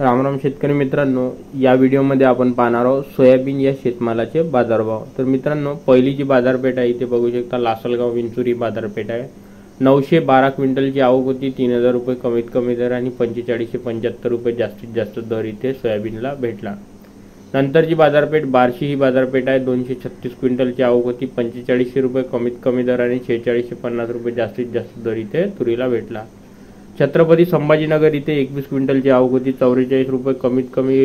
रामराम शेतकरी मित्रांनो, या व्हिडिओमध्ये आपण पाहणार आहोत सोयाबीन या शेतमालाचे बाजारभाव। तर मित्रांनो, पहिली जी बाजारपेठ आहे इथे बघू शकता, लासलगाव विंचुरी बाजारपेठ आहे। 912 क्विंटलची आवक होती, 3000 रुपये कमीत कमी दर आणि 4575 रुपये जास्तीत जास्त दर इथे सोयाबीनला भेटला। नंतरची बाजारपेठ बार्शी ही बाजारपेठ आहे, 236 क्विंटलची आवक होती, 4500 रुपये कमीत कमी दर आणि 4650 रुपये जास्तीत जास्त दर इथे तुरीला भेटला। छत्रपती संभाजीनगर इथे 21 क्विंटलची आवक होती, 44 रुपये कमीत कमी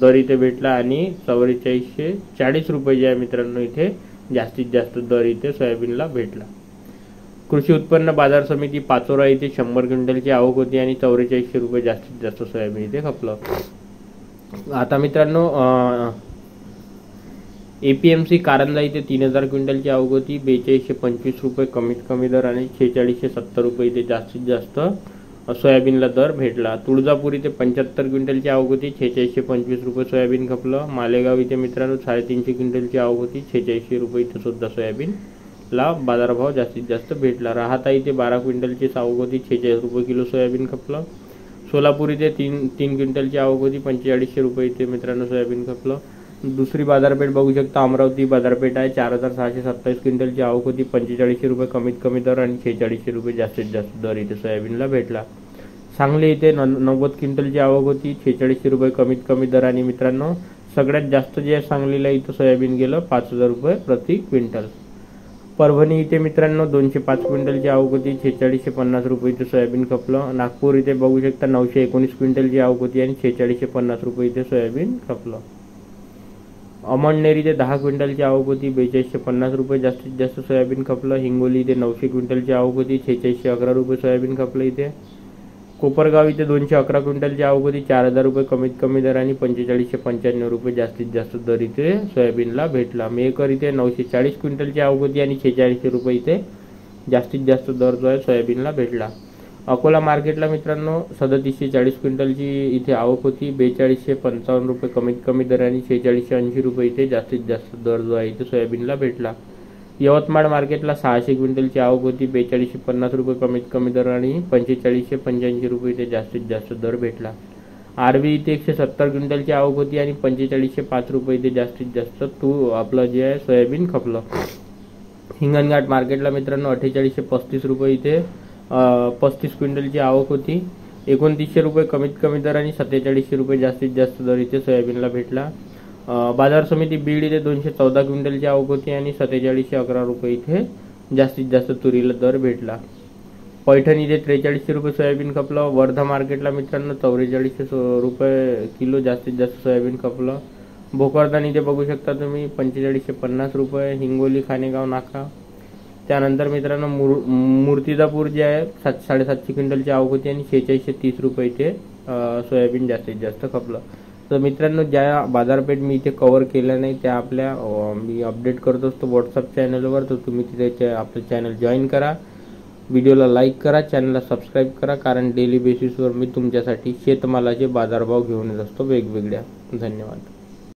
दर इथे भेटला आणि 4440 रुपये जे आहे मित्रांनो इथे जास्तीत जास्त दर इथे सोयाबीनला भेटला। कृषी उत्पन्न बाजार समिती पाचोरा इथे 100 क्विंटलची आवक होती आणि 4400 रुपये जास्तीत जास्त सोयाबीन इथे खपलं। आता मित्रांनो, एपीएमसी कारंजा इथे 3000 क्विंटलची आवक होती, 4225 रुपये कमीत कमी दर आणि 4670 रुपये इथे जास्तीत जास्त सोयाबीनला दर भेटला। तुळजापूर इथे 75 क्विंटलची आवक होती, 4625 रुपये सोयाबीन खपलं। मालेगाव इथे मित्रांनो 350 क्विंटलची आवक होती, 4600 रुपये इथे सुद्धा सोयाबीनला बाजारभाव जास्तीत जास्त भेटला। राहता इथे 12 क्विंटलची आवक होती, 46 रुपये किलो सोयाबीन खपलं। सोलापूर इथे 3 क्विंटलची आवक होती, 4500 रुपये इथे मित्रांनो सोयाबीन खपलं। दुसरी बाजारपेठ बघू शकता, अमरावती बाजारपेठ आहे, 4627 क्विंटलची आवक होती, 4500 रुपये कमीत कमी दर आणि 4600 रुपये जास्तीत जास्त दर इथे सोयाबीनला भेटला। सांगली इथे 90 क्विंटलची आवक होती, 4600 रुपये कमीत कमी दर आणि मित्रांनो सगळ्यात जास्त जे सांगलीला इथं सोयाबीन गेलं 5000 रुपये प्रति क्विंटल। परभणी इथे मित्रांनो 205 क्विंटलची आवक होती, 4650 रुपये इथे सोयाबीन खपलं। नागपूर इथे बघू शकता 919 क्विंटलची आवक होती आणि 4650 रुपये इथे सोयाबीन खपलं। अमळनेर इथे 10 क्विंटलची आवक होती, 4250 रुपये जास्तीत जास्त सोयाबीन खपलं। हिंगोली इथे 900 क्विंटलची आवक होती, 4611 रुपये सोयाबीन खपलं इथे। कोपरगाव इथे 211 क्विंटलची आवक होती, 4000 रुपये कमीत कमी दर आणि 4595 रुपये जास्तीत जास्त दर इथे सोयाबीनला भेटला। मेहकर इथे 940 क्विंटलची आवक होती आणि 4600 रुपये इथे जास्तीत जास्त दर जो आहे सोयाबीनला भेटला। अकोला मार्केटला मित्रांनो 3740 क्विंटलची इथे आवक होती, 4255 रुपये कमीत कमी दर आणि 4680 रुपये इथे जास्तीत जास्त दर जो आहे इथे सोयाबीनला भेटला। यवतमाळ मार्केटला 600 क्विंटलची आवक होती, 4250 रुपये कमीत कमी दर आणि 4585 रुपये इथे जास्तीत जास्त दर भेटला। आरवी इथे 170 क्विंटलची आवक होती आणि 4505 रुपये इथे जास्तीत जास्त आपलं जे आहे सोयाबीन खपलं। हिंगणघाट मार्केटला मित्रांनो 4835 रुपये इथे 35 क्विंटलची आवक होती, 2900 रुपये कमीत कमी दर आणि 4700 रुपये जास्तीत जास्त दर इथे सोयाबीनला भेटला। बाजार समिती बीड इथे 214 क्विंटलची आवक होती आणि 4711 रुपये इथे जास्तीत जास्त तुरीला दर भेटला। पैठण इथे 4300 रुपये सोयाबीन खपलं। वर्धा मार्केटला मित्रांनो 4400 रुपये किलो जास्तीत जास्त सोयाबीन खपलं। भोकरदन इथे बघू शकता तुम्ही 4550 रुपये। हिंगोली खानेगाव नाका, त्यानंतर मित्रांनो मूर्तिजापूर जे आहे 750 क्विंटलची आवक होती आणि 4630 रुपये इथे सोयाबीन जास्तीत जास्त खपलं। तर मित्रांनो, ज्या बाजारपेठ मी इथे कव्हर केल्या नाही त्या आपल्या मी अपडेट करत असतो व्हॉट्सअप चॅनलवर, तर तुम्ही तिथे आपलं चॅनल जॉईन करा, व्हिडिओला लाईक करा, चॅनलला सबस्क्राईब करा, कारण डेली बेसिसवर मी तुमच्यासाठी शेतमालाचे बाजारभाव घेऊन येत असतो वेगवेगळ्या। धन्यवाद।